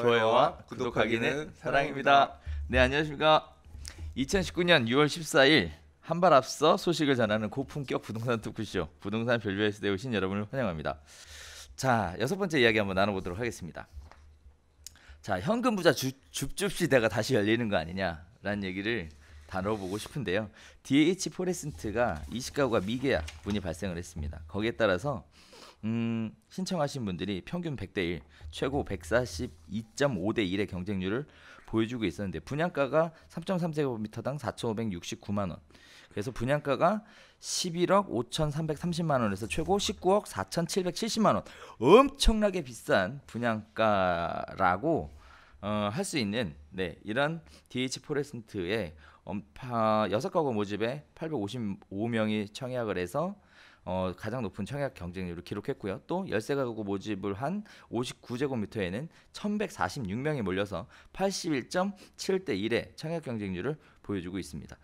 좋아요와 구독하기는 사랑입니다. 네, 안녕하십니까. 2019년 6월 14일 한 발 앞서 소식을 전하는 고품격 부동산 토크쇼 부동산 별별에서 오신 여러분을 환영합니다. 자, 여섯 번째 이야기 한번 나눠보도록 하겠습니다. 자, 현금 부자 줍줍 시대가 다시 열리는 거 아니냐라는 얘기를 다뤄보고 싶은데요. DH 포레스트가 이 시가구가 미계약 문이 발생을 했습니다. 거기에 따라서 신청하신 분들이 평균 100대 1, 최고 142.5대 1의 경쟁률을 보여주고 있었는데 분양가가 3.3제곱미터당 4,569만 원. 그래서 분양가가 11억 5,330만 원에서 최고 19억 4,770만 원. 엄청나게 비싼 분양가라고 할 수 있는 이런 DH 포레스트의 6가구 모집에 855명이 청약을 해서 가장 높은 청약 경쟁률을 기록했고요. 또 13가구 모집을 한 59제곱미터에는 1146명이 몰려서 81.7대 1의 청약 경쟁률을 보여주고 있습니다.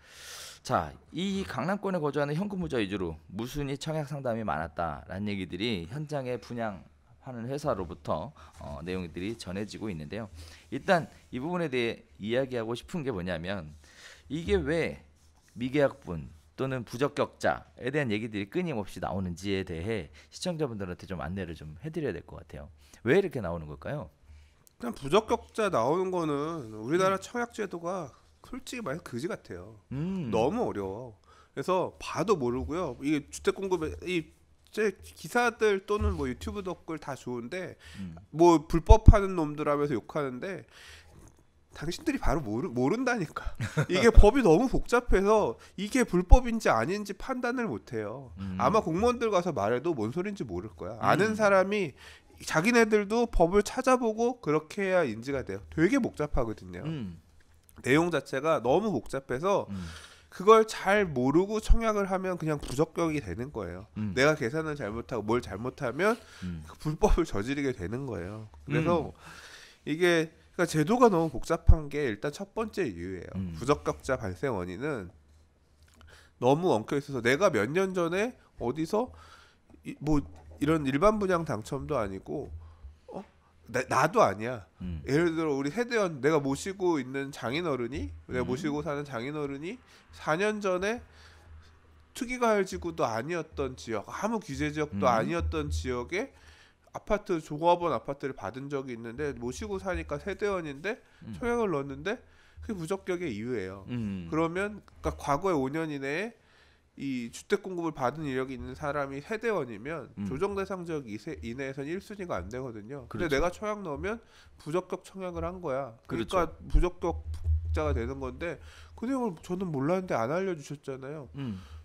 자, 이 강남권에 거주하는 현금부자 위주로 무순위 청약 상담이 많았다라는 얘기들이 현장에 분양하는 회사로부터 내용들이 전해지고 있는데요. 일단 이 부분에 대해 이야기하고 싶은 게 뭐냐면 이게 왜 미계약분 또는 부적격자에 대한 얘기들이 끊임없이 나오는지에 대해 시청자분들한테 좀 안내를 좀 해드려야 될 것 같아요. 왜 이렇게 나오는 걸까요? 그냥 부적격자 나오는 거는 우리나라 청약제도가 솔직히 말해서 그지 같아요. 너무 어려워. 그래서 봐도 모르고요. 이게 주택 공급에 제 기사들 또는 뭐 유튜브 댓글 다 좋은데 뭐 불법하는 놈들 하면서 욕하는데 당신들이 바로 모른다니까. 이게 법이 너무 복잡해서 이게 불법인지 아닌지 판단을 못해요. 아마 공무원들 가서 말해도 뭔 소린지 모를 거야. 아는 사람이 자기네들도 법을 찾아보고 그렇게 해야 인지가 돼요. 되게 복잡하거든요. 내용 자체가 너무 복잡해서 그걸 잘 모르고 청약을 하면 그냥 부적격이 되는 거예요. 내가 계산을 잘못하고 뭘 잘못하면 그 불법을 저지르게 되는 거예요. 그래서 이게 그러니까 제도가 너무 복잡한 게 일단 첫 번째 이유예요. 부적격자 발생 원인은 너무 엉켜 있어서 내가 몇 년 전에 어디서 뭐 이런 일반 분양 당첨도 아니고 나도 아니야. 예를 들어 우리 세대원 내가 모시고 있는 장인어른이 내가 모시고 사는 장인어른이 4년 전에 투기가열지구도 아니었던 지역, 아무 규제 지역도 아니었던 지역에 아파트 종업원 아파트를 받은 적이 있는데 모시고 사니까 세대원인데 청약을 넣었는데 그게 부적격의 이유예요. 그러면 그러니까 과거의 5년 이내에 이 주택 공급을 받은 이력이 있는 사람이 세대원이면 조정 대상 지역 이내에서는 1순위가 안 되거든요. 근데 그렇죠. 내가 청약 넣으면 부적격 청약을 한 거야. 그렇죠. 그러니까 부적격자가 되는 건데 그 내용을 저는 몰랐는데 안 알려주셨잖아요.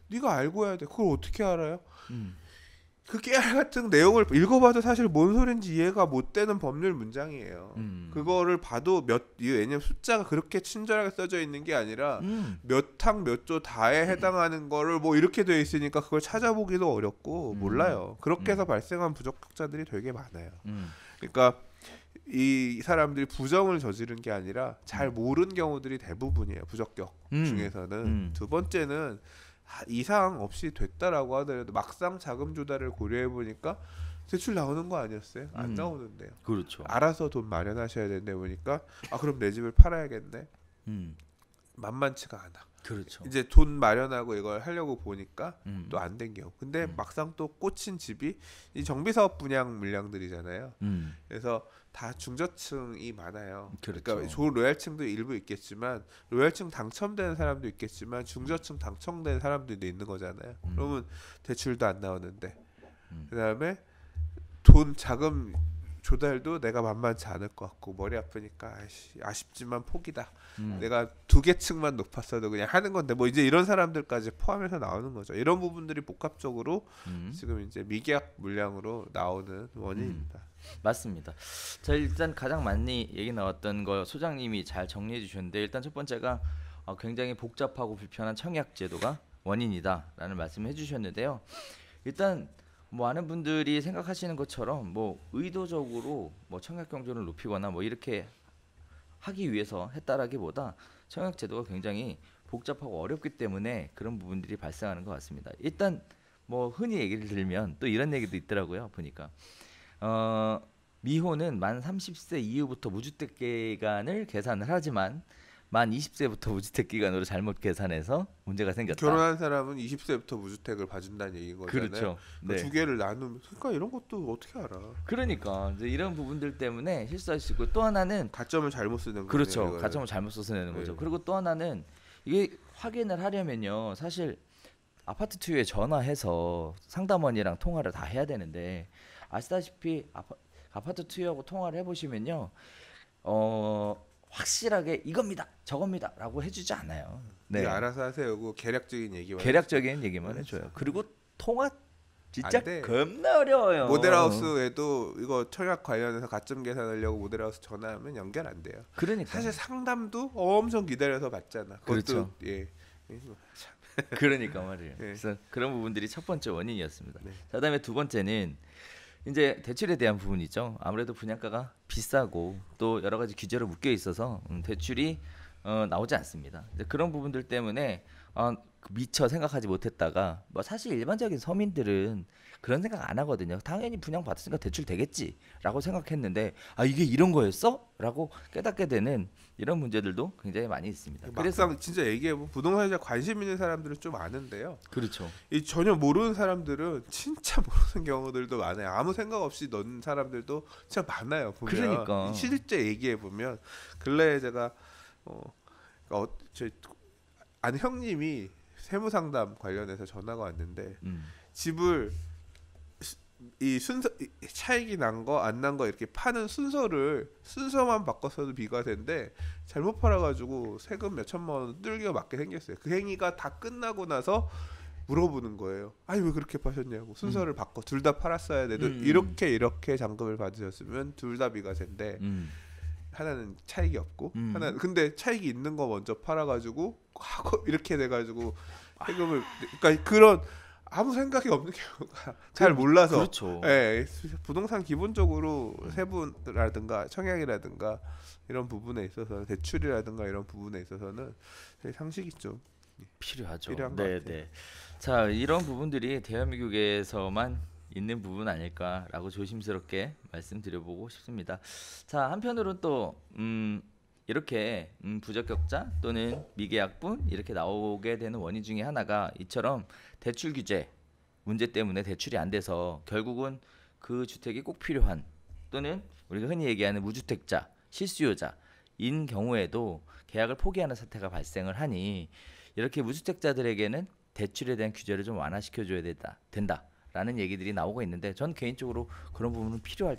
네가 알고 해야 돼. 그걸 어떻게 알아요? 그 깨알 같은 내용을 읽어봐도 사실 뭔 소린지 이해가 못 되는 법률 문장이에요. 그거를 봐도 왜냐면 숫자가 그렇게 친절하게 써져 있는 게 아니라 몇 항 몇 조 다에 해당하는 거를 뭐 이렇게 돼 있으니까 그걸 찾아보기도 어렵고 몰라요. 그렇게 해서 발생한 부적격자들이 되게 많아요. 그러니까 이 사람들이 부정을 저지른 게 아니라 잘 모르는 경우들이 대부분이에요. 부적격 중에서는. 두 번째는 이상 없이 됐다라고 하더라도 막상 자금 조달을 고려해 보니까 대출 나오는 거 아니었어요? 안 나오는데요. 그렇죠. 알아서 돈 마련하셔야 되는데 보니까 그럼 내 집을 팔아야겠네. 만만치가 않아. 그렇죠. 이제 돈 마련하고 이걸 하려고 보니까 또 안 된 경우. 근데 막상 또 꽂힌 집이 이 정비사업 분양 물량들이잖아요. 그래서 다 중저층이 많아요. 그렇죠. 그러니까 좋은 로얄층도 일부 있겠지만 로얄층 당첨되는 사람도 있겠지만 중저층 당첨된 사람들도 있는 거잖아요. 그러면 대출도 안 나오는데 그다음에 돈 자금 조달도 내가 만만치 않을 것 같고 머리 아프니까 아쉽지만 포기다. 내가 2개 층만 높았어도 그냥 하는 건데 뭐 이제 이런 사람들까지 포함해서 나오는 거죠. 이런 부분들이 복합적으로 지금 이제 미계약 물량으로 나오는 원인입니다. 맞습니다. 자, 일단 가장 많이 얘기 나왔던 거 소장님이 잘 정리해 주셨는데 일단 첫 번째가 굉장히 복잡하고 불편한 청약 제도가 원인이다라는 말씀을 해주셨는데요. 일단 뭐 많은 분들이 생각하시는 것처럼 뭐 의도적으로 뭐 청약 경조를 높이거나 뭐 이렇게 하기 위해서 했다라기보다 청약 제도가 굉장히 복잡하고 어렵기 때문에 그런 부분들이 발생하는 것 같습니다. 일단 뭐 흔히 얘기를 들면 또 이런 얘기도 있더라고요. 보니까 미혼은 만 30세 이후부터 무주택 기간을 계산을 하지만 만 20세부터 무주택 기간으로 잘못 계산해서 문제가 생겼다. 결혼한 사람은 20세부터 무주택을 봐준다는 얘기인 거잖아요. 그렇죠. 그 두 개를 나누면 그러니까 이런 것도 어떻게 알아? 그러니까 이제 이런 부분들 때문에 실수할 수 있고 또 하나는 가점을 잘못 쓰는 거예요. 그렇죠. 이거는. 가점을 잘못 써서 내는 거죠. 네. 그리고 또 하나는 이게 확인을 하려면요. 사실 아파트 투유에 전화해서 상담원이랑 통화를 다 해야 되는데 아시다시피 아파트 투유하고 통화를 해보시면요. 확실하게 이겁니다, 저겁니다라고 해주지 않아요. 네. 알아서 하세요. 그 계략적인 얘기만. 계략적인 얘기만 해줘요. 그리고 통화 진짜 안 돼. 겁나 어려워요. 모델하우스에도 이거 청약 관련해서 가점 계산하려고 모델하우스 전화하면 연결 안 돼요. 그러니까 사실 상담도 엄청 기다려서 받잖아. 그것도 그렇죠. 예. 그러니까 말이에요. 네. 그래서 그런 부분들이 첫 번째 원인이었습니다. 네. 자, 그다음에 두 번째는 이제 대출에 대한 부분이죠. 아무래도 분양가가 비싸고 또 여러 가지 규제로 묶여 있어서 대출이 나오지 않습니다. 이제 그런 부분들 때문에 미처 생각하지 못했다가 뭐 사실 일반적인 서민들은 그런 생각 안 하거든요. 당연히 분양 받았으니까 대출 되겠지라고 생각했는데 이게 이런 거였어?라고 깨닫게 되는 이런 문제들도 굉장히 많이 있습니다. 막상 진짜 얘기해보면 부동산에 관심 있는 사람들은 좀 많은데요. 그렇죠. 이 전혀 모르는 사람들은 진짜 모르는 경우들도 많아요. 아무 생각 없이 넣는 사람들도 진짜 많아요. 보면. 그러니까. 실제 얘기해보면 근래에 제가 제 아는 형님이 세무상담 관련해서 전화가 왔는데 집을 이 순서 차익이 난 거 안 난 거 이렇게 파는 순서만 바꿨어도 비과세인데 잘못 팔아가지고 세금 몇 천만 원 뜰겨 맞게 생겼어요. 그 행위가 다 끝나고 나서 물어보는 거예요. 아니 왜 그렇게 파셨냐고. 순서를 바꿔 둘 다 팔았어야 돼도 이렇게 잔금을 받으셨으면 둘 다 비과세인데 하나는 차익이 없고 하나는 근데 차익이 있는 거 먼저 팔아가지고 이렇게 돼가지고 세금을 그러니까 그런 아무 생각이 없는 경우가 잘 몰라서 그렇죠. 예, 부동산 기본적으로 세부라든가 청약이라든가 이런 부분에 있어서 대출이라든가 이런 부분에 있어서는 상식이 좀 필요하죠. 필요한 것 같아요. 네. 자, 이런 부분들이 대한민국에서만 있는 부분 아닐까라고 조심스럽게 말씀드려보고 싶습니다. 자, 한편으로는 또 이렇게 부적격자 또는 미계약분 이렇게 나오게 되는 원인 중에 하나가 이처럼 대출 규제 문제 때문에 대출이 안 돼서 결국은 그 주택이 꼭 필요한 또는 우리가 흔히 얘기하는 무주택자, 실수요자인 경우에도 계약을 포기하는 사태가 발생을 하니 이렇게 무주택자들에게는 대출에 대한 규제를 좀 완화시켜줘야 된다라는 얘기들이 나오고 있는데 전 개인적으로 그런 부분은 필요할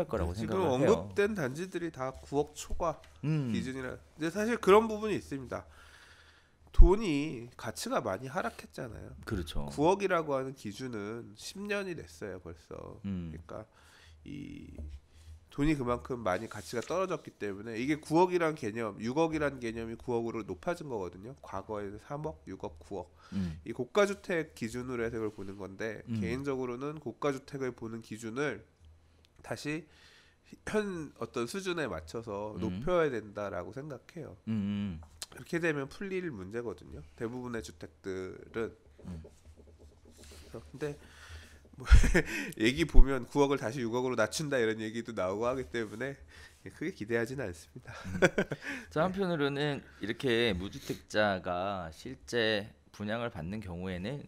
거라고 지금 생각을 해요. 언급된 단지들이 다 9억 초과 기준이라. 근데 사실 그런 부분이 있습니다. 돈이 가치가 많이 하락했잖아요. 그렇죠. 9억이라고 하는 기준은 10년이 됐어요 벌써. 그러니까 이 돈이 그만큼 많이 가치가 떨어졌기 때문에 이게 9억이란 개념, 6억이란 개념이 9억으로 높아진 거거든요. 과거에는 3억, 6억, 9억. 이 고가주택 기준으로 해서 이걸 보는 건데 개인적으로는 고가주택을 보는 기준을 다시 현 어떤 수준에 맞춰서 높여야 된다라고 생각해요. 그렇게 되면 풀릴 문제거든요. 대부분의 주택들은. 근데 뭐 얘기 보면 9억을 다시 6억으로 낮춘다 이런 얘기도 나오고 하기 때문에 크게 기대하지는 않습니다. 자, 한편으로는 이렇게 무주택자가 실제 분양을 받는 경우에는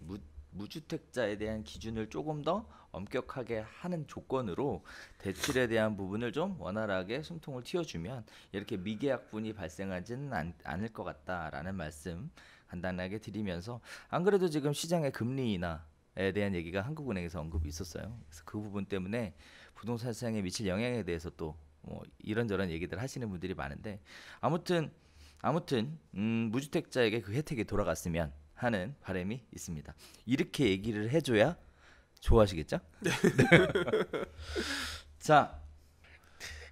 무주택자에 대한 기준을 조금 더 엄격하게 하는 조건으로 대출에 대한 부분을 좀 원활하게 숨통을 틔워주면 이렇게 미계약분이 발생하지는 않을 것 같다라는 말씀 간단하게 드리면서 안 그래도 지금 시장의 금리 인하에 대한 얘기가 한국은행에서 언급이 있었어요. 그래서 그 부분 때문에 부동산 시장에 미칠 영향에 대해서 또 뭐 이런저런 얘기들 하시는 분들이 많은데 아무튼 무주택자에게 그 혜택이 돌아갔으면 하는 바람이 있습니다. 이렇게 얘기를 해줘야 좋아하시겠죠? 네. 자,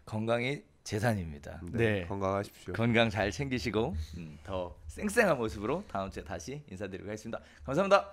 건강이 재산입니다. 네, 건강하십시오. 건강 잘 챙기시고 더 쌩쌩한 모습으로 다음 주에 다시 인사드리고 하겠습니다. 감사합니다.